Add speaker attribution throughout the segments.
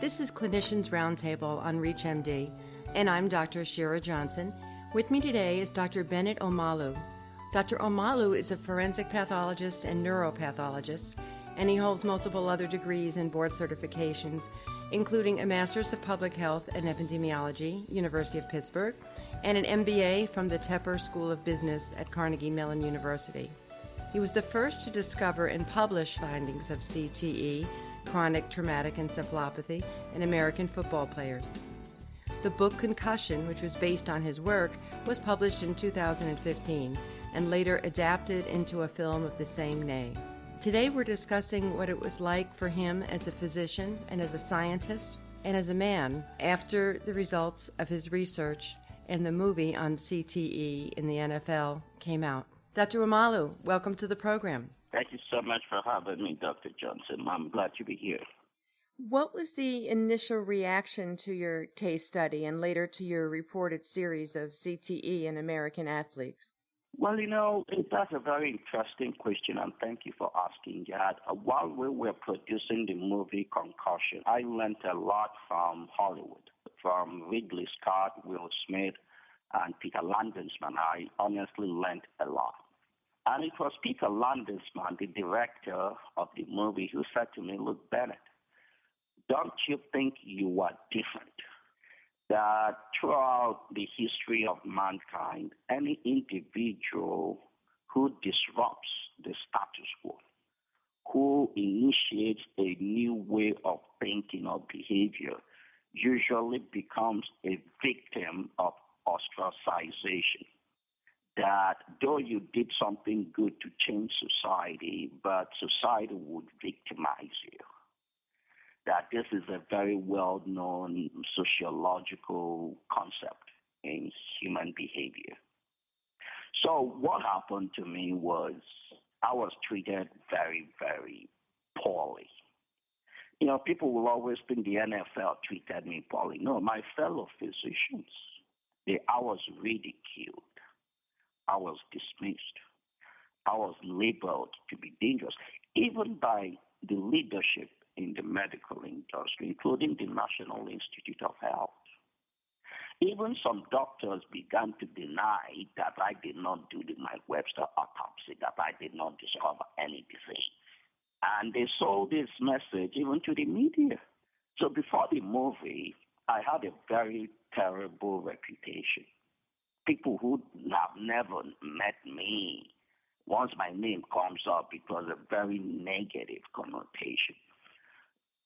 Speaker 1: This is Clinicians Roundtable on ReachMD, and I'm Dr. Shira Johnson. With me today is Dr. Bennett Omalu. Dr. Omalu is a forensic pathologist and neuropathologist, and he holds multiple other degrees and board certifications, including a Master's of Public Health and Epidemiology, University of Pittsburgh, and an MBA from the Tepper School of Business at Carnegie Mellon University. He was the first to discover and publish findings of CTE, chronic traumatic encephalopathy, in American football players. The book Concussion, which was based on his work, was published in 2015 and later adapted into a film of the same name. Today we're discussing what it was like for him as a physician and as a scientist and as a man after the results of his research and the movie on CTE in the NFL came out. Dr. Omalu, welcome to the program.
Speaker 2: Thank you so much for having me, Dr. Johnson. I'm glad to be here.
Speaker 1: What was the initial reaction to your case study and later to your reported series of CTE in American athletes?
Speaker 2: Well, that's a very interesting question, and thank you for asking that. While we were producing the movie Concussion, I learned a lot from Hollywood, from Ridley Scott, Will Smith, and Peter Landesman. I honestly learned a lot. And it was Peter Landesman, the director of the movie, who said to me, "Look, Bennett, don't you think you are different? That throughout the history of mankind, any individual who disrupts the status quo, who initiates a new way of thinking or behavior, usually becomes a victim of ostracization. That though you did something good to change society, but society would victimize you. That this is a very well-known sociological concept in human behavior." So what happened to me was I was treated very, very poorly. People will always think the NFL treated me poorly. No, my fellow physicians, I was ridiculed. I was dismissed. I was labeled to be dangerous, even by the leadership in the medical industry, including the National Institute of Health. Even some doctors began to deny that I did not do the Mike Webster autopsy, that I did not discover any disease. And they sold this message even to the media. So before the movie, I had a very terrible reputation. People who have never met me, once my name comes up, it was a very negative connotation.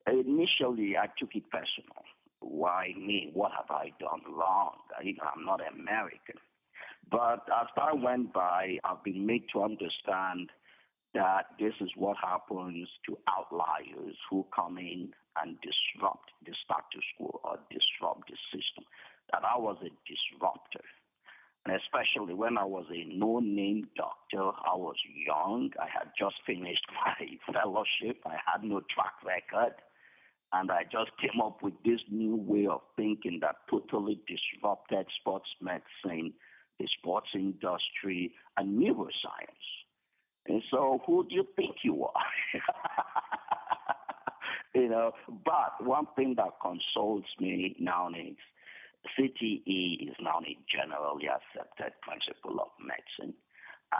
Speaker 2: Initially, I took it personal. Why me? What have I done wrong? I'm not American. But as time went by, I've been made to understand that this is what happens to outliers who come in and disrupt the status quo or disrupt the system. That I was a disruptor. And especially when I was a no-name doctor, I was young. I had just finished my fellowship. I had no track record. And I just came up with this new way of thinking that totally disrupted sports medicine, the sports industry, and neuroscience. And so who do you think you are? But one thing that consoles me now is CTE is now a generally accepted principle of medicine.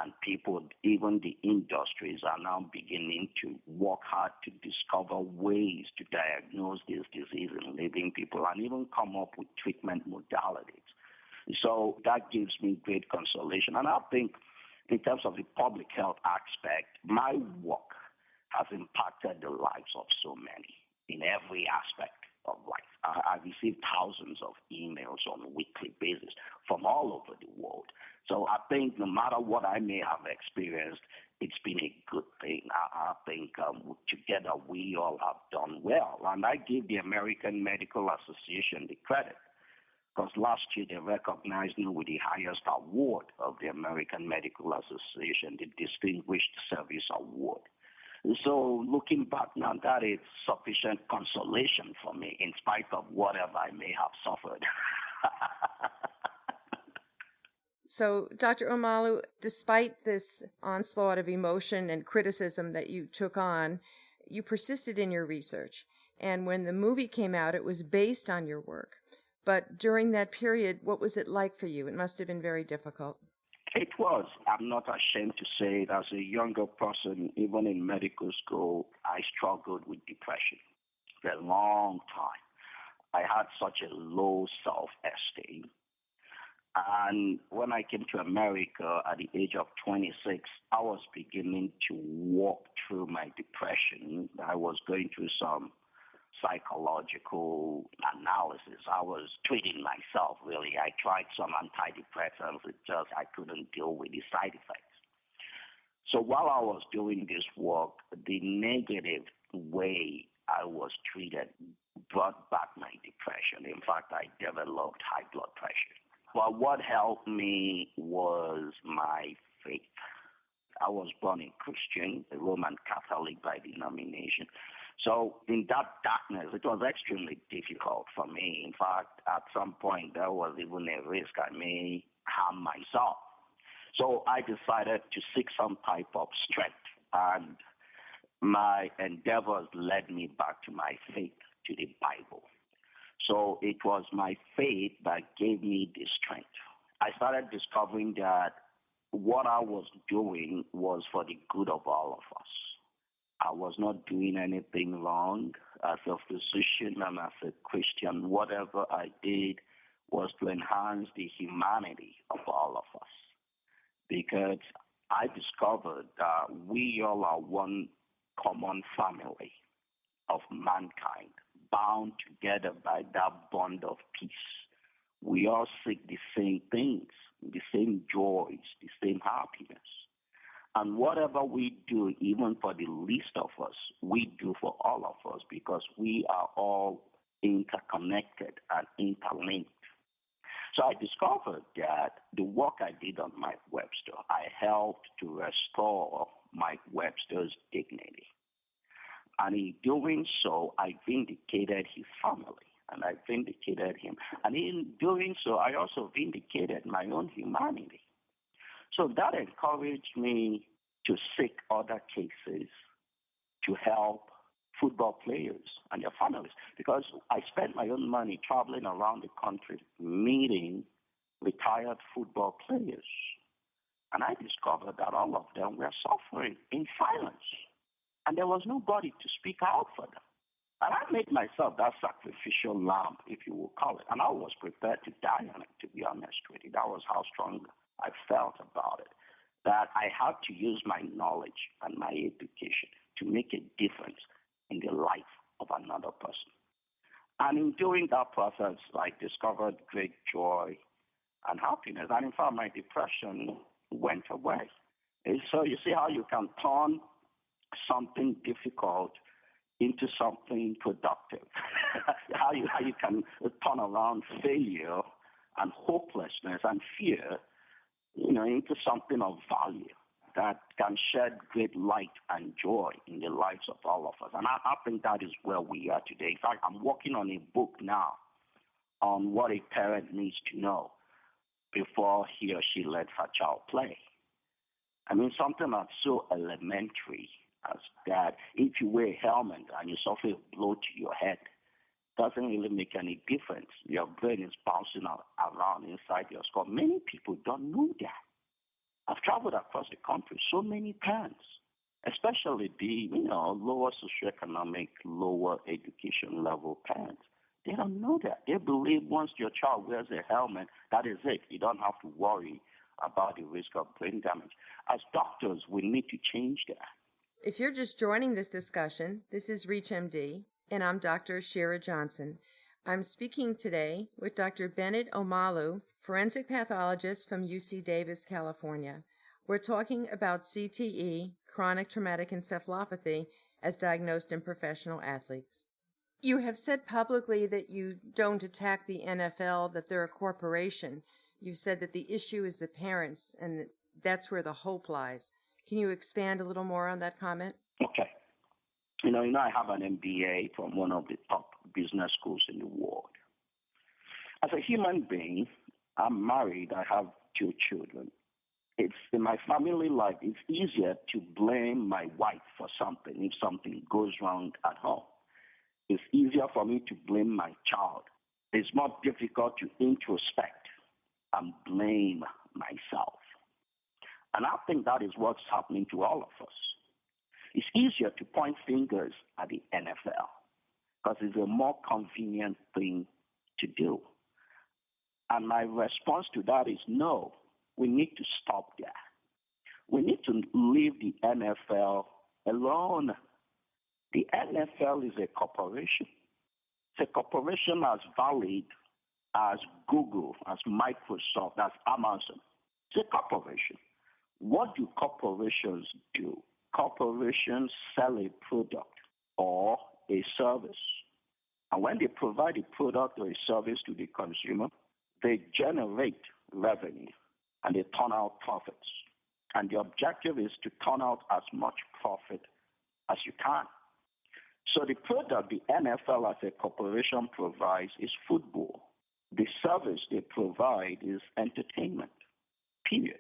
Speaker 2: And people, even the industries, are now beginning to work hard to discover ways to diagnose this disease in living people and even come up with treatment modalities. So that gives me great consolation. And I think in terms of the public health aspect, my work has impacted the lives of so many in every aspect of life. I receive thousands of emails on a weekly basis from all over the world. So I think no matter what I may have experienced, it's been a good thing. I think together we all have done well. And I give the American Medical Association the credit, because last year they recognized me with the highest award of the American Medical Association, the Distinguished Service Award. So looking back now, that is sufficient consolation for me in spite of whatever I may have suffered.
Speaker 1: So, Dr. Omalu, despite this onslaught of emotion and criticism that you took on, you persisted in your research. And when the movie came out, it was based on your work. But during that period, what was it like for you? It must have been very difficult.
Speaker 2: It was. I'm not ashamed to say it. As a younger person, even in medical school, I struggled with depression for a long time. I had such a low self-esteem. And when I came to America at the age of 26, I was beginning to walk through my depression. I was going through some psychological analysis. I was treating myself, really. I tried some antidepressants. I couldn't deal with the side effects. So while I was doing this work, the negative way I was treated brought back my depression. In fact, I developed high blood pressure. But what helped me was my faith. I was born a Christian, a Roman Catholic by denomination. So in that darkness, it was extremely difficult for me. In fact, at some point, there was even a risk I may harm myself. So I decided to seek some type of strength, and my endeavors led me back to my faith, to the Bible. So it was my faith that gave me the strength. I started discovering that what I was doing was for the good of all of us. I was not doing anything wrong. As a physician and as a Christian, whatever I did was to enhance the humanity of all of us. Because I discovered that we all are one common family of mankind, bound together by that bond of peace. We all seek the same things, the same joys, the same happiness. And whatever we do, even for the least of us, we do for all of us because we are all interconnected and interlinked. So I discovered that the work I did on Mike Webster, I helped to restore Mike Webster's dignity. And in doing so, I vindicated his family, and I vindicated him. And in doing so, I also vindicated my own humanity. So that encouraged me to seek other cases to help football players and their families, because I spent my own money traveling around the country meeting retired football players. And I discovered that all of them were suffering in silence. And there was nobody to speak out for them. And I made myself that sacrificial lamb, if you will call it. And I was prepared to die on it, to be honest with you. That was how strong I felt about it. That I had to use my knowledge and my education to make a difference in the life of another person. And in doing that process, I discovered great joy and happiness. And in fact, my depression went away. And so you see how you can turn something difficult into something productive. how you can turn around failure and hopelessness and fear, into something of value that can shed great light and joy in the lives of all of us. And I think that is where we are today. In fact, I'm working on a book now on what a parent needs to know before he or she lets her child play. I mean, something that's so elementary as that if you wear a helmet and you suffer a blow to your head, doesn't really make any difference. Your brain is bouncing around inside your skull. Many people don't know that. I've traveled across the country, so many parents, especially the lower socioeconomic, lower education level parents, they don't know that. They believe once your child wears a helmet, that is it. You don't have to worry about the risk of brain damage. As doctors, we need to change that.
Speaker 1: If you're just joining this discussion, this is ReachMD, and I'm Dr. Shira Johnson. I'm speaking today with Dr. Bennett Omalu, forensic pathologist from UC Davis, California. We're talking about CTE, chronic traumatic encephalopathy, as diagnosed in professional athletes. You have said publicly that you don't attack the NFL, that they're a corporation. You've said that the issue is the parents, and that's where the hope lies. Can you expand a little more on that comment?
Speaker 2: Okay. I have an MBA from one of the top business schools in the world. As a human being, I'm married. I have 2 children. It's in my family life, it's easier to blame my wife for something if something goes wrong at home. It's easier for me to blame my child. It's more difficult to introspect and blame myself. And I think that is what's happening to all of us. It's easier to point fingers at the NFL because it's a more convenient thing to do. And my response to that is no, we need to stop there. We need to leave the NFL alone. The NFL is a corporation. It's a corporation as valid as Google, as Microsoft, as Amazon. It's a corporation. What do corporations do? Corporations sell a product or a service. And when they provide a product or a service to the consumer, they generate revenue and they turn out profits. And the objective is to turn out as much profit as you can. So the product the NFL as a corporation provides is football. The service they provide is entertainment, period.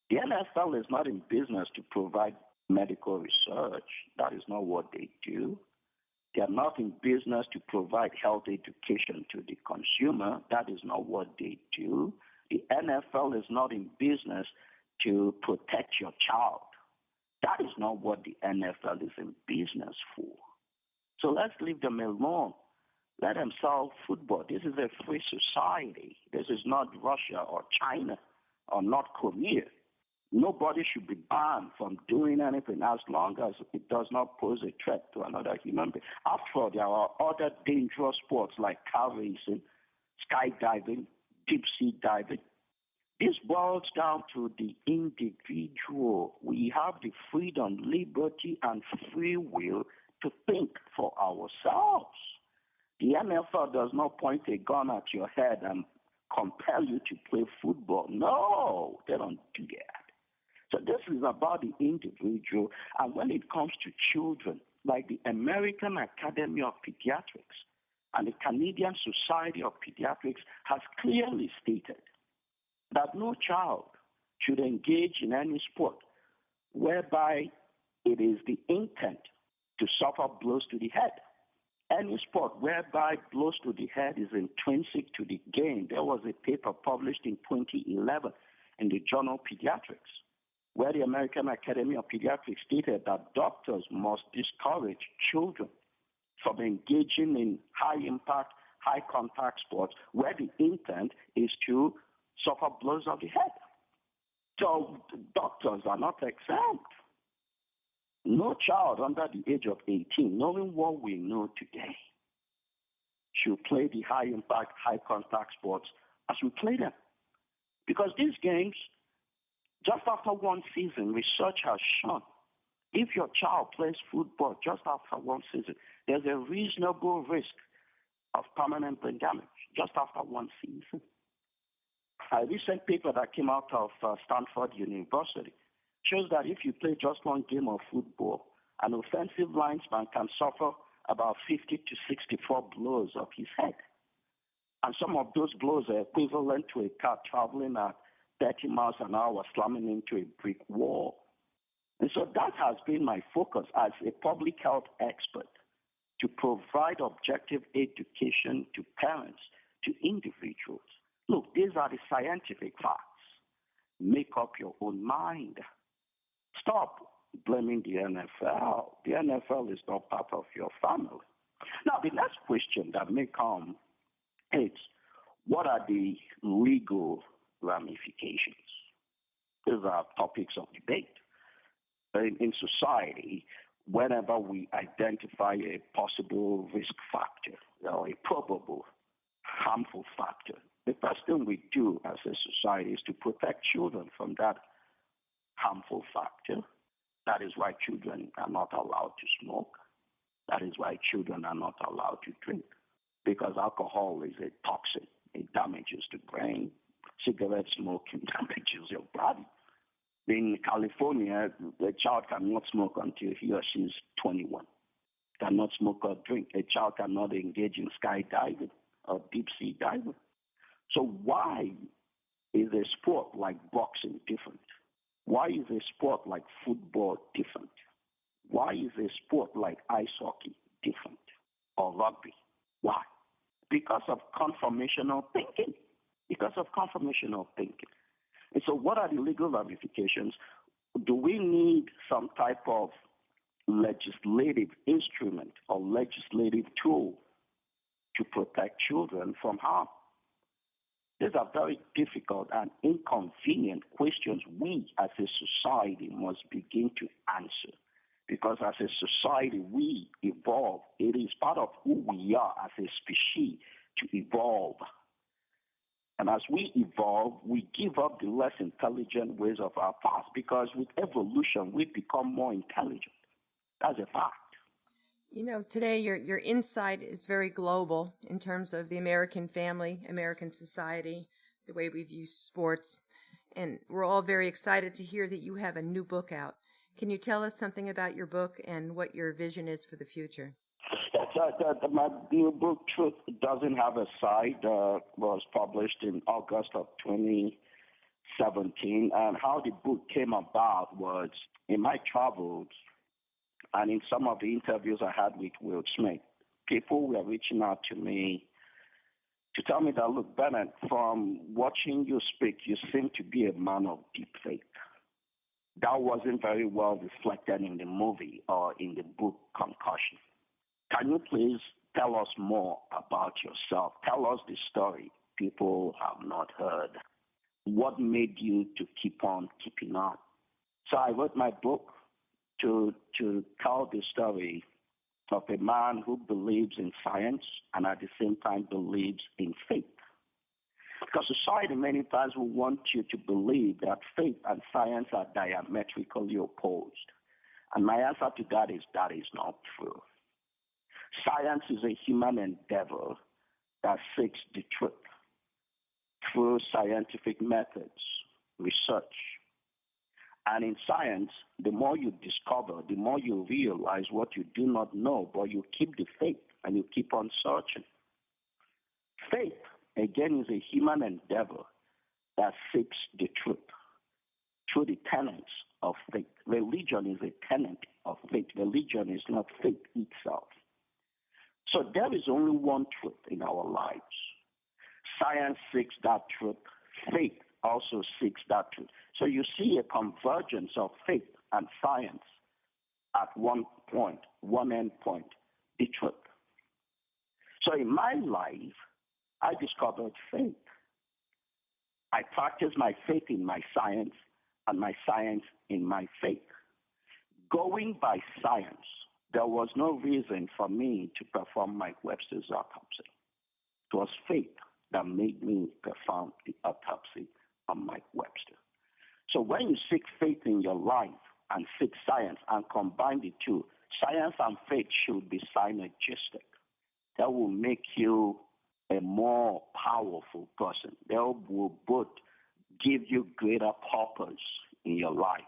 Speaker 2: The NFL is not in business to provide medical research. That is not what they do. They are not in business to provide health education to the consumer. That is not what they do. The NFL is not in business to protect your child. That is not what the NFL is in business for. So let's leave them alone. Let them sell football. This is a free society. This is not Russia or China or North Korea. Nobody should be banned from doing anything as long as it does not pose a threat to another human being. After all, there are other dangerous sports like car racing, skydiving, deep-sea diving. This boils down to the individual. We have the freedom, liberty, and free will to think for ourselves. The NFL does not point a gun at your head and compel you to play football. No, they don't do that. So this is about the individual. And when it comes to children, like the American Academy of Pediatrics and the Canadian Society of Pediatrics has clearly stated that no child should engage in any sport whereby it is the intent to suffer blows to the head. Any sport whereby blows to the head is intrinsic to the game. There was a paper published in 2011 in the journal Pediatrics, where the American Academy of Pediatrics stated that doctors must discourage children from engaging in high-impact, high-contact sports where the intent is to suffer blows of the head. So doctors are not exempt. No child under the age of 18, knowing what we know today, should play the high-impact, high-contact sports as we play them. Because these games, just after one season, research has shown, if your child plays football just after one season, there's a reasonable risk of permanent brain damage just after one season. A recent paper that came out of Stanford University shows that if you play just one game of football, an offensive linesman can suffer about 50 to 64 blows of his head. And some of those blows are equivalent to a car traveling at 30 miles an hour slamming into a brick wall. And so that has been my focus as a public health expert, to provide objective education to parents, to individuals. Look, these are the scientific facts. Make up your own mind. Stop blaming the NFL. The NFL is not part of your family. Now, the next question that may come is, what are the legal ramifications? These are topics of debate. In society, whenever we identify a possible risk factor or a probable harmful factor, the first thing we do as a society is to protect children from that harmful factor. That is why children are not allowed to smoke. That is why children are not allowed to drink, because alcohol is a toxin. It damages the brain. Cigarette smoking damages your body. In California, a child cannot smoke until he or she is 21. Cannot smoke or drink. A child cannot engage in skydiving or deep-sea diving. So why is a sport like boxing different? Why is a sport like football different? Why is a sport like ice hockey different? or rugby. Why? Because of conformational thinking. Because of conformational thinking. And so what are the legal ramifications? Do we need some type of legislative instrument or legislative tool to protect children from harm? These are very difficult and inconvenient questions we as a society must begin to answer. Because as a society, we evolve. It is part of who we are as a species to evolve. And as we evolve, we give up the less intelligent ways of our past because with evolution, we become more intelligent. That's a fact.
Speaker 1: You know, today your insight is very global in terms of the American family, American society, the way we view sports. And we're all very excited to hear that you have a new book out. Can you tell us something about your book and what your vision is for the future?
Speaker 2: My new book, Truth Doesn't Have a Side, was published in August of 2017. And how the book came about was in my travels and in some of the interviews I had with Will Smith, people were reaching out to me to tell me that, look, Bennett, from watching you speak, you seem to be a man of deep faith. That wasn't very well reflected in the movie or in the book Concussion. Can you please tell us more about yourself? Tell us the story people have not heard. What made you to keep on keeping on? So I wrote my book to tell the story of a man who believes in science and at the same time believes in faith. Because society many times will want you to believe that faith and science are diametrically opposed. And my answer to that is not true. Science is a human endeavor that seeks the truth through scientific methods, research. And in science, the more you discover, the more you realize what you do not know, but you keep the faith and you keep on searching. Faith, again, is a human endeavor that seeks the truth through the tenets of faith. Religion is a tenet of faith. Religion is not faith itself. So there is only one truth in our lives. Science seeks that truth. Faith also seeks that truth. So you see a convergence of faith and science at one point, one end point, the truth. So in my life, I discovered faith. I practiced my faith in my science and my science in my faith. Going by science, there was no reason for me to perform Mike Webster's autopsy. It was faith that made me perform the autopsy on Mike Webster. So when you seek faith in your life and seek science and combine the two, science and faith should be synergistic. That will make you a more powerful person. They will both give you greater purpose in your life.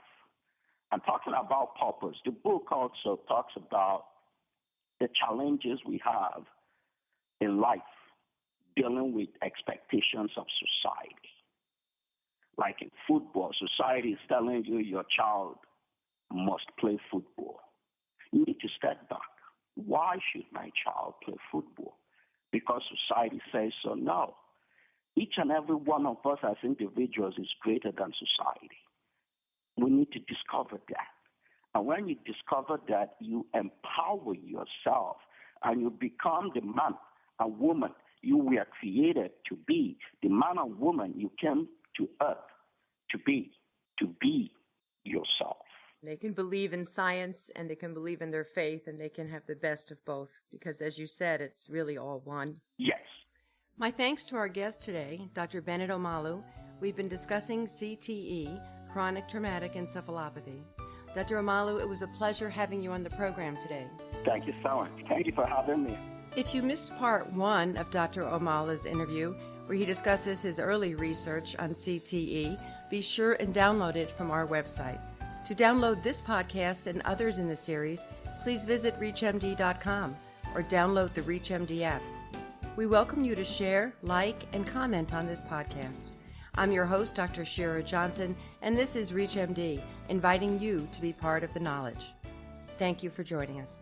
Speaker 2: And talking about purpose, the book also talks about the challenges we have in life dealing with expectations of society. Like in football, society is telling you your child must play football. You need to step back. Why should my child play football? Because society says so? No. Each and every one of us as individuals is greater than society. We need to discover that. And when you discover that, you empower yourself and you become the man and woman you were created to be, the man and woman you came to earth to be yourself.
Speaker 1: They can believe in science and they can believe in their faith and they can have the best of both because, as you said, it's really all one.
Speaker 2: Yes.
Speaker 1: My thanks to our guest today, Dr. Bennett Omalu. We've been discussing CTE, chronic traumatic encephalopathy. Dr. Omalu, it was a pleasure having you on the program today.
Speaker 2: Thank you so much. Thank you for having me.
Speaker 1: If you missed part 1 of Dr. Omalu's interview, where he discusses his early research on CTE, be sure and download it from our website. To download this podcast and others in the series, please visit ReachMD.com or download the ReachMD app. We welcome you to share, like, and comment on this podcast. I'm your host, Dr. Shira Johnson, and this is ReachMD, inviting you to be part of the knowledge. Thank you for joining us.